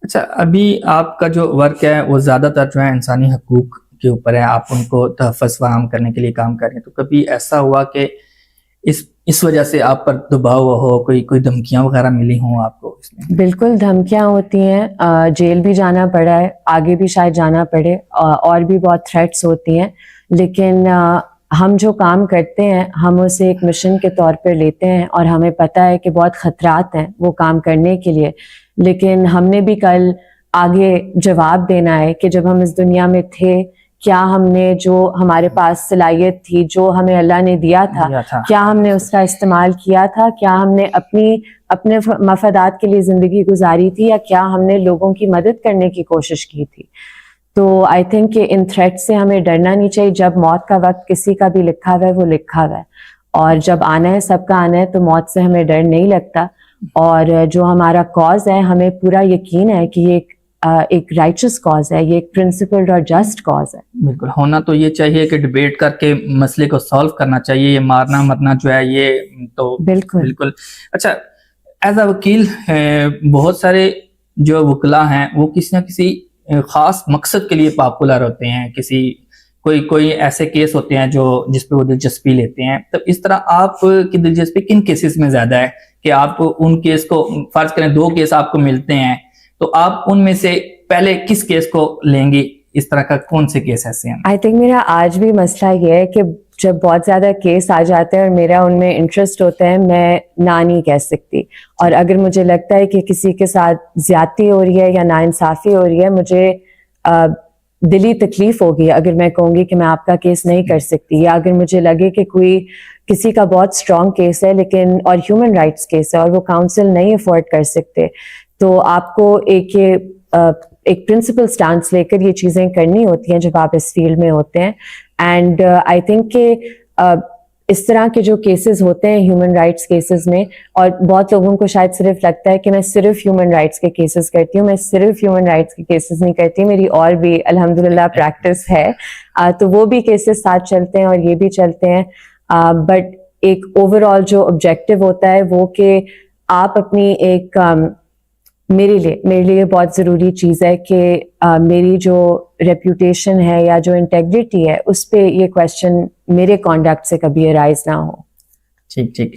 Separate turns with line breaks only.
اچھا، ابھی آپ کا جو ورک ہے وہ زیادہ تر جو ہے انسانی حقوق کے اوپر ہے، آپ ان کو تحفظ فراہم کرنے کے لیے کام کر رہے ہیں، تو کبھی ایسا ہوا کہ اس وجہ سے آپ پر دباؤ ہو، کوئی دھمکیاں وغیرہ ملی ہوں آپ کو اس میں؟
بالکل دھمکیاں ہوتی ہیں، جیل بھی جانا پڑا ہے، آگے بھی شاید جانا پڑے، اور بھی بہت تھریٹس ہوتی ہیں، لیکن ہم جو کام کرتے ہیں ہم اسے ایک مشن کے طور پر لیتے ہیں، اور ہمیں پتہ ہے کہ بہت خطرات ہیں وہ کام کرنے کے لیے، لیکن ہم نے بھی کل آگے جواب دینا ہے کہ جب ہم اس دنیا میں تھے کیا ہم نے جو ہمارے پاس صلاحیت تھی، جو ہمیں اللہ نے دیا تھا، کیا ہم نے اس کا استعمال کیا تھا، کیا ہم نے اپنے مفادات کے لیے زندگی گزاری تھی، یا کیا ہم نے لوگوں کی مدد کرنے کی کوشش کی تھی۔ تو آئی تھنک کہ ان تھریٹ سے ہمیں ڈرنا نہیں چاہیے۔ جب موت کا وقت کسی کا بھی لکھا ہوا ہے وہ لکھا ہوا ہے، اور جب آنا ہے سب کا آنا ہے، تو موت سے ہمیں ڈر نہیں لگتا، اور جو ہمارا کاز ہے ہمیں پورا یقین ہے کہ یہ ایک رائچس کاز ہے، یہ ایک پرنسپلڈ اور جسٹ کاز ہے۔
بالکل ہونا تو یہ چاہیے کہ ڈیبیٹ کر کے مسئلے کو سالو کرنا چاہیے، یہ مارنا مرنا جو ہے یہ تو بالکل۔ اچھا، ایز اے وکیل بہت سارے جو وکلاء ہیں وہ کسی نہ کسی خاص مقصد کے لیے پاپولر ہوتے ہیں، کوئی ایسے کیس ہوتے ہیں جس پہ وہ دلچسپی لیتے ہیں، تو اس طرح آپ کی دلچسپی کن کیسز میں زیادہ ہے کہ آپ ان کیس کو فرض کریں 2 کیس آپ کو ملتے ہیں تو آپ ان میں سے پہلے کس کیس کو لیں گے؟ اس طرح کا کون سے کیس ایسے ہیں؟
آئی تھنک میرا آج بھی مسئلہ یہ ہے کہ جب بہت زیادہ کیس آ جاتے ہیں اور میرا ان میں انٹرسٹ ہوتا ہے، میں نہ نہیں کہہ سکتی، اور اگر مجھے لگتا ہے کہ کسی کے ساتھ زیادتی ہو رہی ہے یا ناانصافی ہو رہی ہے، مجھے دلی تکلیف ہوگی اگر میں کہوں گی کہ میں آپ کا کیس نہیں کر سکتی، یا اگر مجھے لگے کہ کسی کا بہت اسٹرانگ کیس ہے لیکن اور ہیومن رائٹس کیس ہے اور وہ کاؤنسل نہیں افورڈ کر سکتے، تو آپ کو ایک پرنسپل سٹانس لے کر یہ چیزیں کرنی ہوتی ہیں جب آپ اس فیلڈ میں ہوتے ہیں۔ اینڈ آئی تھنک کہ اس طرح کے جو کیسز ہوتے ہیں ہیومن رائٹس کیسز میں، اور بہت لوگوں کو شاید صرف لگتا ہے کہ میں صرف ہیومن رائٹس کے کیسز کرتی ہوں، میں صرف ہیومن رائٹس کے کیسز نہیں کرتی، میری اور بھی الحمدللہ پریکٹس ہے، تو وہ بھی کیسز ساتھ چلتے ہیں اور یہ بھی چلتے ہیں، بٹ ایک اوور آل جو آبجیکٹو ہوتا ہے وہ کہ آپ اپنی ایک میرے لیے بہت ضروری چیز ہے کہ میری جو ریپوٹیشن ہے یا جو انٹیگریٹی ہے اس پہ یہ کویسچن میرے کانڈکٹ سے کبھی ارائز نہ ہو۔
ٹھیک